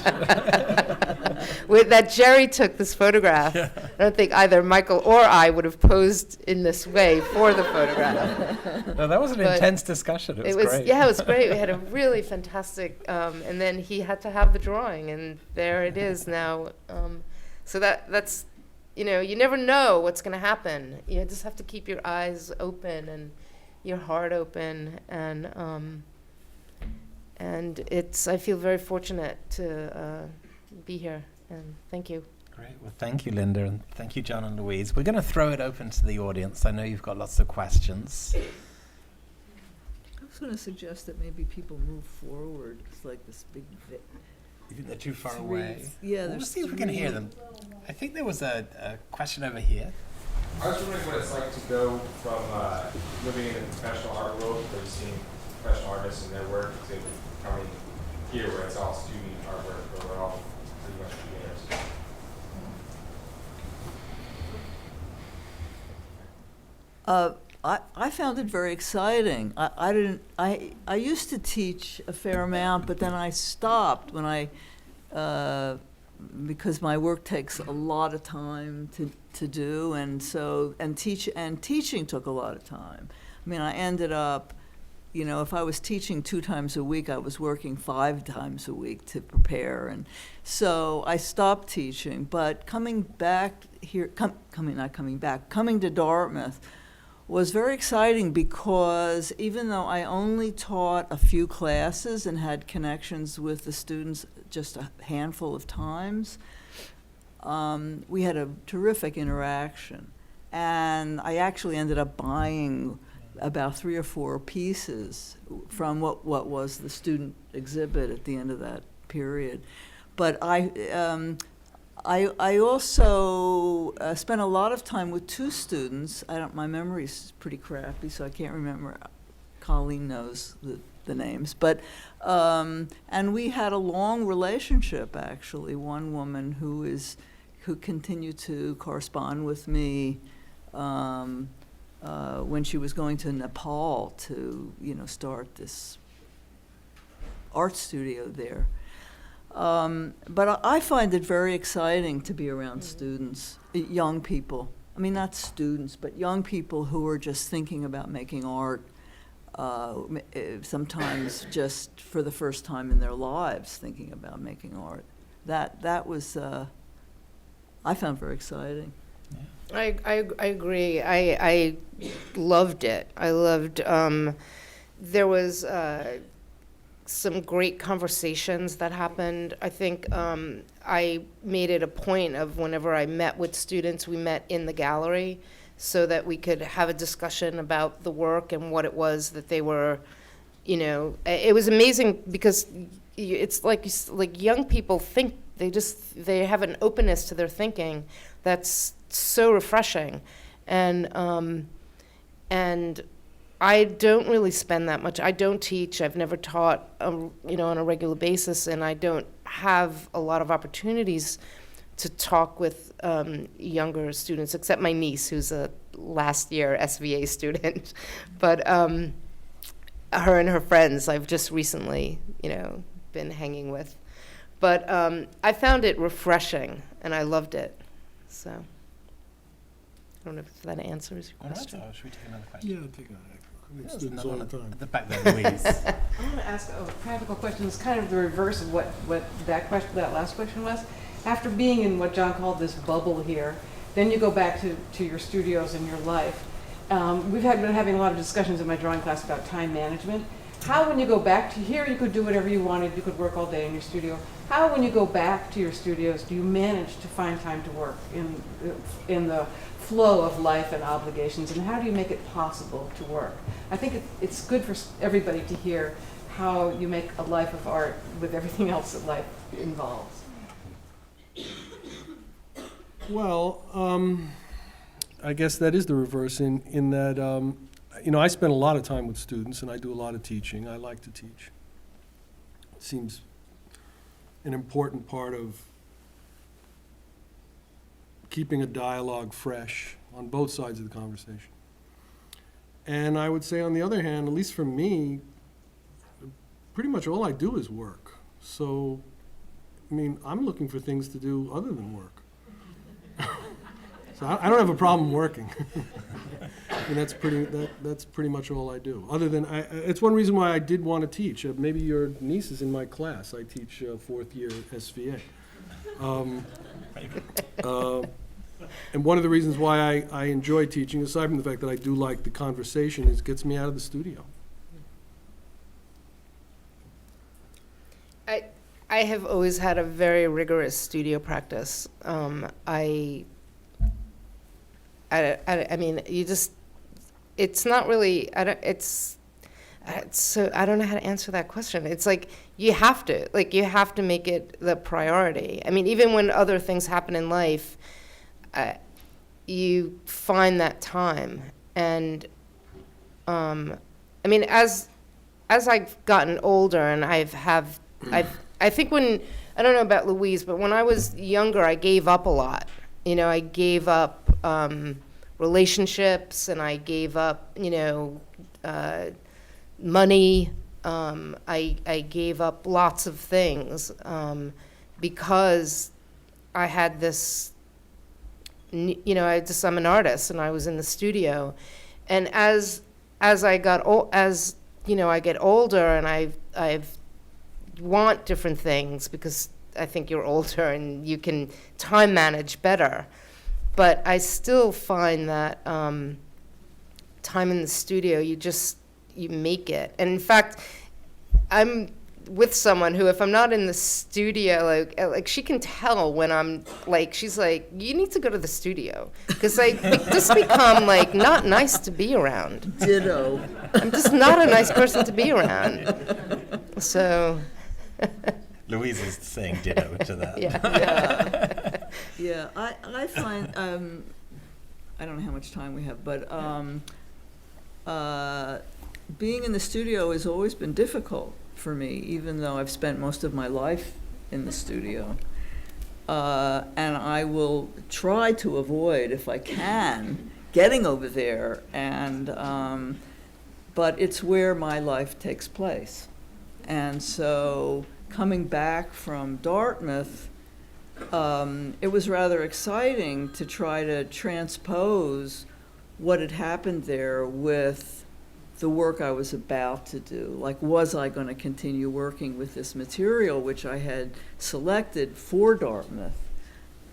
With that Jerry took this photograph. I don't think either Michael or I would have posed in this way for the photograph. No, that was an But intense discussion. It was great. Yeah, it was great. We had a really fantastic, and then he had to have the drawing, and there it is now. So that's, you never know what's going to happen. You just have to keep your eyes open and your heart open, and I feel very fortunate to be here, and thank you. Great. Well, thank you, Linda, and thank you, John and Louise. We're going to throw it open to the audience. I know you've got lots of questions. I was going to suggest that maybe people move forward. It's like this big You think they're too far three- away? Yeah, Well, there's let's see if we can hear them. I think there was a question over here. I was wondering what it's like to go from living in the professional art world, where you've seen professional artists and their work, to coming here where it's all student artwork, where we're all pretty much beginners. I found it very exciting. I used to teach a fair amount, but then I stopped when because my work takes a lot of time to do, and teaching took a lot of time. I mean, I ended up, if I was teaching 2 times a week, I was working 5 times a week to prepare, and so I stopped teaching. But coming back here, coming to Dartmouth was very exciting, because even though I only taught a few classes and had connections with the students just a handful of times, we had a terrific interaction. And I actually ended up buying about 3 or 4 pieces from what was the student exhibit at the end of that period. But I also spent a lot of time with 2 students. My memory's pretty crappy, so I can't remember. Colleen knows the names. But, and we had a long relationship, actually. One woman who continued to correspond with me when she was going to Nepal to, start this art studio there. But I find it very exciting to be around students, young people. I mean, not students, but young people who are just thinking about making art, sometimes just for the first time in their lives thinking about making art. That was, I found very exciting. I agree. I loved it. I loved, there was some great conversations that happened. I think I made it a point of whenever I met with students, we met in the gallery so that we could have a discussion about the work and what it was that they were, it was amazing because it's like young people think, they have an openness to their thinking that's so refreshing. And I don't really spend that much. I don't teach. I've never taught, on a regular basis, and I don't have a lot of opportunities to talk with younger students, except my niece, who's a last year SVA student. But her and her friends, I've just recently, been hanging with. But I found it refreshing, and I loved it. So I don't know if that answers your question. All right, should we take another question? Yeah, take a There's students another all one the time. at the back there, Louise. I want to ask a practical question. It's kind of the reverse of what that last question was. After being in what John called this bubble here, then you go back to your studios and your life. We've been having a lot of discussions in my drawing class about time management. How, when you go back to here, you could do whatever you wanted. You could work all day in your studio. How, when you go back to your studios, do you manage to find time to work in the flow of life and obligations, and how do you make it possible to work? I think it's good for everybody to hear how you make a life of art with everything else that life involves. Well, I guess that is the reverse in that, I spend a lot of time with students and I do a lot of teaching. I like to teach. It seems an important part of keeping a dialogue fresh on both sides of the conversation. And I would say, on the other hand, at least for me, pretty much all I do is work. So, I mean, I'm looking for things to do other than work. So I don't have a problem working. And that's pretty much all I do. Other than, it's one reason why I did want to teach. Maybe your niece is in my class. I teach fourth year SVA. And one of the reasons why I enjoy teaching, aside from the fact that I do like the conversation, is it gets me out of the studio. I have always had a very rigorous studio practice. I mean, it's not really, so I don't know how to answer that question. It's like, you have to make it the priority. I mean, even when other things happen in life, you find that time. And, I mean, as I've gotten older and I think I don't know about Louise, but when I was younger, I gave up a lot. You know, I gave up relationships, and I gave up, money. I gave up lots of things because I had this, I'm an artist, and I was in the studio. And as I got I get older, and I've want different things because I think you're older and you can time manage better. But I still find that time in the studio, you make it. And in fact, I'm with someone who, if I'm not in the studio, like she can tell when I'm like, she's like, you need to go to the studio. Because just become like not nice to be around. Ditto. I'm just not a nice person to be around. So. Louise is saying ditto to that. Yeah. I find, I don't know how much time we have, but being in the studio has always been difficult for me, even though I've spent most of my life in the studio. And I will try to avoid, if I can, getting over there. But it's where my life takes place. And so coming back from Dartmouth, it was rather exciting to try to transpose what had happened there with the work I was about to do. Like, was I going to continue working with this material, which I had selected for Dartmouth?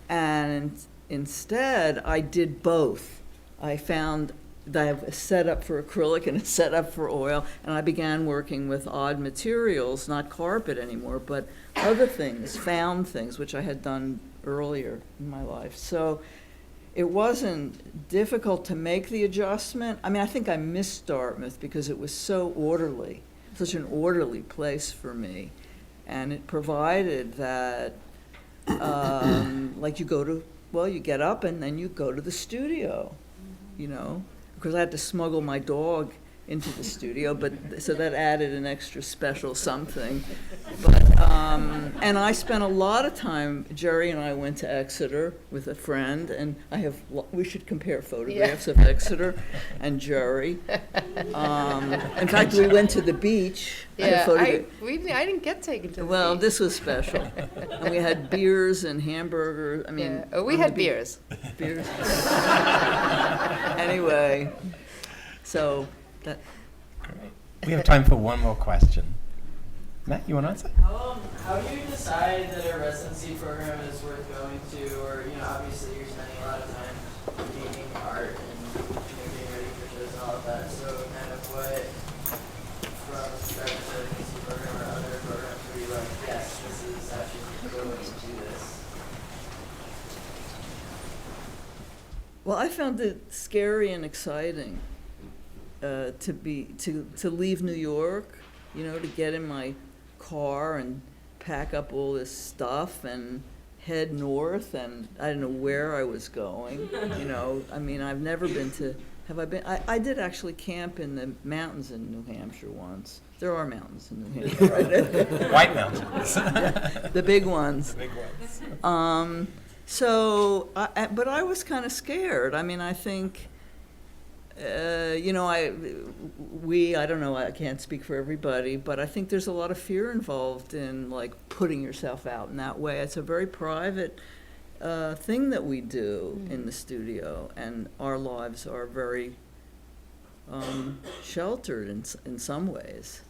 And instead, I did both. I found that I have a setup for acrylic and a setup for oil, and I began working with odd materials, not carpet anymore, but other things, found things, which I had done earlier in my life. So it wasn't difficult to make the adjustment. I mean, I think I missed Dartmouth because it was so orderly, such an orderly place for me. And it provided that, like you get up and then you go to the studio, because I had to smuggle my dog into the studio, but so that added an extra special something. But and I spent a lot of time. Jerry and I went to Exeter with a friend, and we should compare photographs of Exeter and Jerry. In fact, we went to the beach. I didn't get taken to the beach. This was special, and we had beers and hamburgers. I mean, we had beers. Beers. Anyway, so. Great. We have time for one more question. Matt, you want to answer? How do you decide that a residency program is worth going to, or obviously you're spending a lot of time making art and getting ready for shows and all of that. So kind of what from start to the residency program or other programs where you're like, yes, this is actually going to do this. Well, I found it scary and exciting. To leave New York, to get in my car and pack up all this stuff and head north, and I didn't know where I was going. I mean, I've never been to. Have I been? I did actually camp in the mountains in New Hampshire once. There are mountains in New Hampshire, right? White mountains. The big ones. The big ones. But I was kind of scared. I mean, I think. I don't know, I can't speak for everybody, but I think there's a lot of fear involved in like putting yourself out in that way. It's a very private thing that we do in the studio, and our lives are very sheltered in some ways.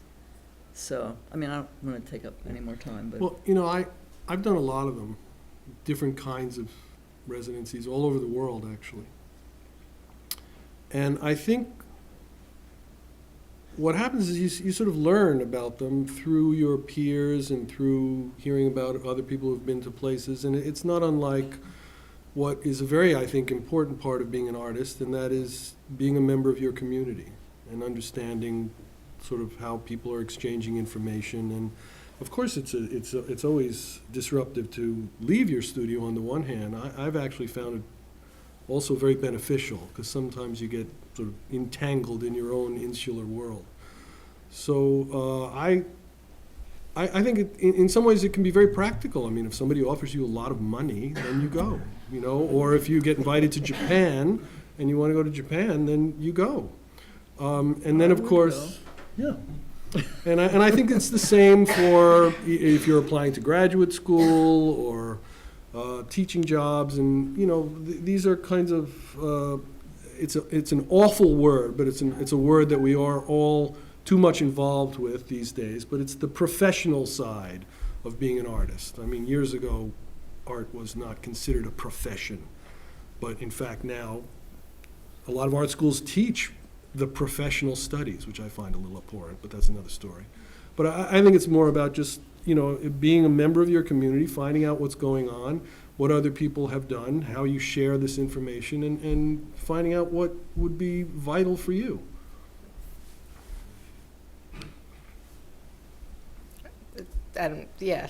So, I mean, I don't want to take up any more time, but. Well, I've done a lot of them, different kinds of residencies all over the world, actually. And I think what happens is you sort of learn about them through your peers and through hearing about other people who've been to places. And it's not unlike what is a very, I think, important part of being an artist, and that is being a member of your community and understanding sort of how people are exchanging information. And of course, it's always disruptive to leave your studio on the one hand. I've actually found it also very beneficial, because sometimes you get sort of entangled in your own insular world. So I think in some ways it can be very practical. I mean, if somebody offers you a lot of money, then you go, or if you get invited to Japan and you want to go to Japan, then you go. And then, of course, yeah. And I think it's the same for if you're applying to graduate school or teaching jobs, and these are kinds of it's an awful word, but it's a word that we are all too much involved with these days. But it's the professional side of being an artist. I mean, years ago, art was not considered a profession, but in fact now, a lot of art schools teach the professional studies, which I find a little abhorrent, but that's another story. But I think it's more about just being a member of your community, finding out what's going on, what other people have done, how you share this information, and finding out what would be vital for you. Yeah.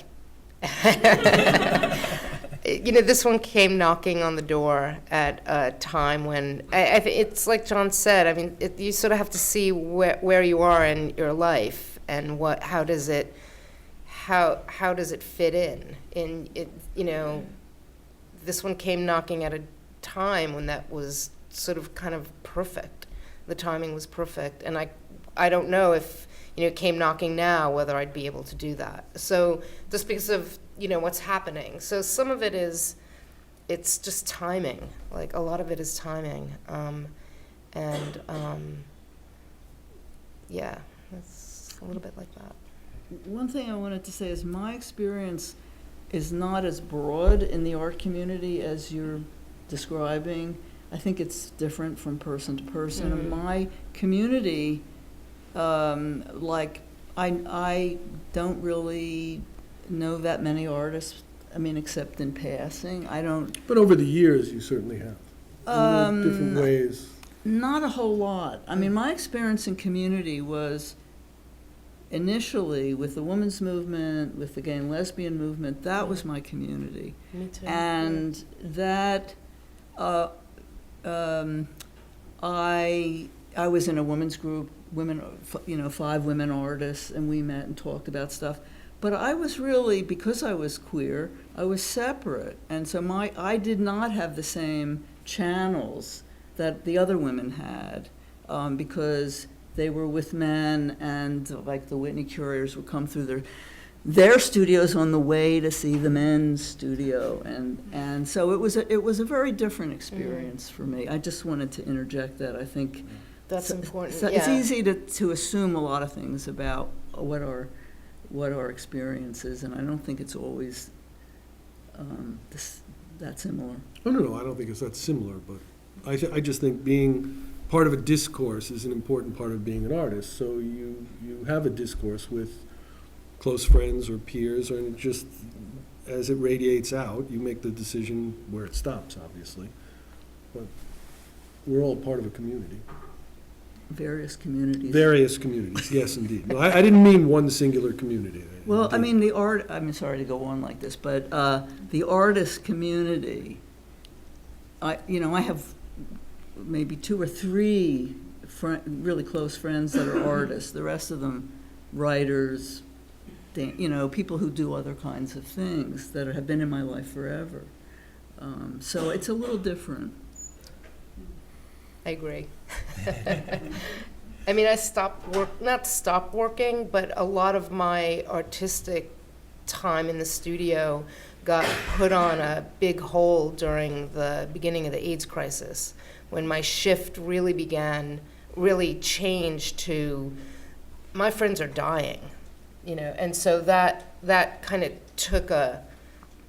This one came knocking on the door at a time when it's like John said. I mean, you sort of have to see where you are in your life and how does it fit in. This one came knocking at a time when that was sort of kind of perfect. The timing was perfect, and I don't know if it came knocking now whether I'd be able to do that. So just because of what's happening. So some of it's just timing. Like a lot of it is timing, yeah, it's a little bit like that. One thing I wanted to say is my experience is not as broad in the art community as you're describing. I think it's different from person to person. In my community, I don't really know that many artists, except in passing. I don't. But over the years, you certainly have. In different ways. Not a whole lot. My experience in community was initially with the women's movement, with the gay and lesbian movement. That was my community. Me too. And that I was in a women's group, 5 women artists, and we met and talked about stuff. But I was really, because I was queer, I was separate. And so I did not have the same channels that the other women had, because they were with men, and like the Whitney curators would come through their studios on the way to see the men's studio. And so it was a very different experience for me. I just wanted to interject that. I think that's important. So it's easy to assume a lot of things about what our experience is, and I don't think it's always that similar. Oh, no, I don't think it's that similar, but I just think being part of a discourse is an important part of being an artist. So you have a discourse with close friends or peers, and just as it radiates out, you make the decision where it stops, obviously. But we're all part of a community. Various communities. Various communities, yes, indeed. No, I didn't mean one singular community. Well, the art, I'm sorry to go on like this, but the artist community, I have maybe 2 or 3 really close friends that are artists. The rest of them, writers, people who do other kinds of things that have been in my life forever. So it's a little different. I agree. I mean, I not stopped working, but a lot of my artistic time in the studio got put on a big hold during the beginning of the AIDS crisis, when my shift really changed to, my friends are dying, and so that kind of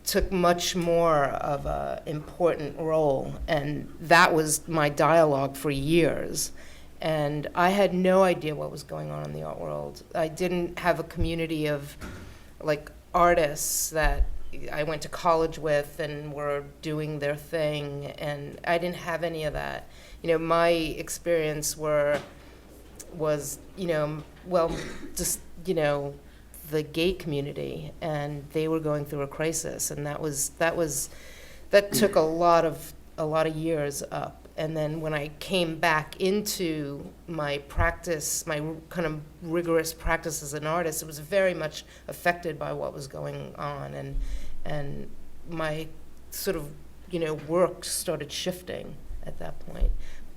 took much more of a important role, and that was my dialogue for years. And I had no idea what was going on in the art world. I didn't have a community of like artists that I went to college with and were doing their thing, and I didn't have any of that. My experience was the gay community, and they were going through a crisis, and that took a lot of years up. And then when I came back into my practice, my kind of rigorous practice as an artist, it was very much affected by what was going on, and my sort of work started shifting at that point.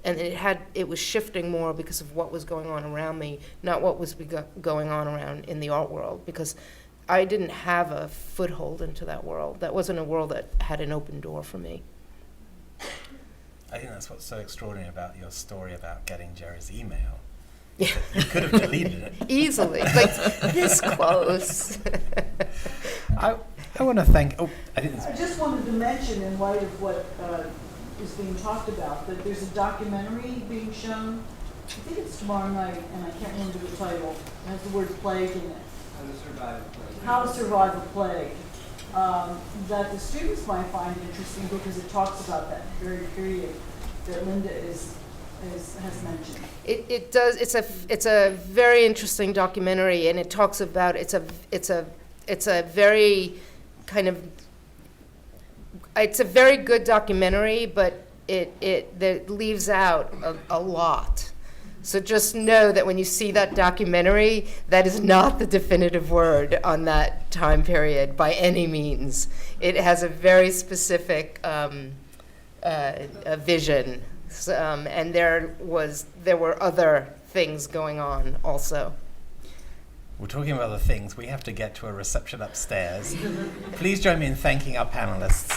And it was shifting more because of what was going on around me, not what was going on around in the art world, because I didn't have a foothold into that world. That wasn't a world that had an open door for me. I think that's what's so extraordinary about your story about getting Jerry's email. Yeah. You could have deleted it. Easily, like this close. I want to thank, I just wanted to mention, in light of what is being talked about, that there's a documentary being shown, I think it's tomorrow night, and I can't remember the title. It has the word plague in it. How to Survive a Plague. That the students might find interesting because it talks about that very period that Linda has mentioned. It does. It's a very interesting documentary, and it talks about it's a very kind of, it's a very good documentary, but it leaves out a lot. So just know that when you see that documentary, that is not the definitive word on that time period by any means. It has a very specific a vision, and there were other things going on also. We're talking about other things. We have to get to a reception upstairs. Please join me in thanking our panelists.